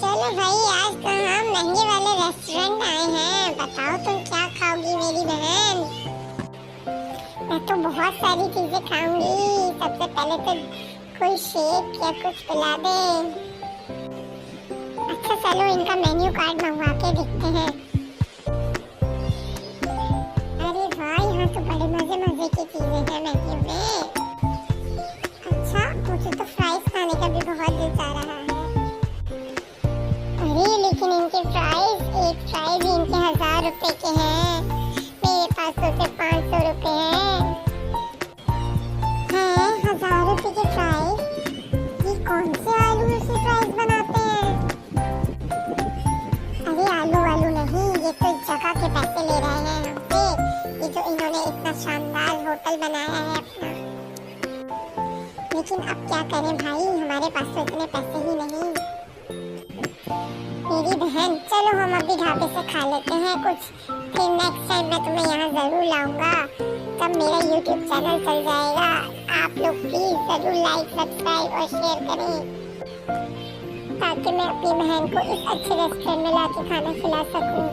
चलो भाई, आज तो हम महंगे वाले रेस्टोरेंट आए हैं। बताओ तुम क्या खाओगी मेरी बहन? मैं तो बहुत सारी चीजें खाऊंगी। सबसे पहले तो कोई शेक या कुछ पिला दे। अच्छा चलो, इनका मेन्यू कार्ड मंगवा के देखते हैं। अरे वाह, यहाँ तो बड़े मजे मजे की चीजें हैं मेन्यू में। अच्छा, मुझे तो फ्राइज खाने का भी बहुत दिल चाह रहा है। अरे लेकिन इनके फ्राइज, एक फ्राइज ही इनके 1000 रुपए के हैं। मेरे पास तो सिर्फ 500 रुपए हैं। 1000 रुपए के फ्राइज? ये कौन से आलू से फ्राइज बनाते हैं? अरे आलू आलू नहीं, ये तो जगह के पैसे ले रहे हैं हमसे। ये जो इन्होंने इतना शानदार होटल बनाया है अपना। लेकिन अब क्या करें भाई, हमारे पास तो इतने पैसे ही नहीं। मेरी बहन, चलो हम अभी ढाबे से खा लेते हैं कुछ, फिर नेक्स्ट टाइम मैं तुम्हें यहाँ जरूर लाऊंगा। तब मेरा YouTube चैनल चल जाएगा। आप लोग प्लीज जरूर लाइक, सब्सक्राइब और शेयर करें, ताकि मैं अपनी बहन को इस अच्छे रेस्टोरेंट में लाके खाना खिला सकूं।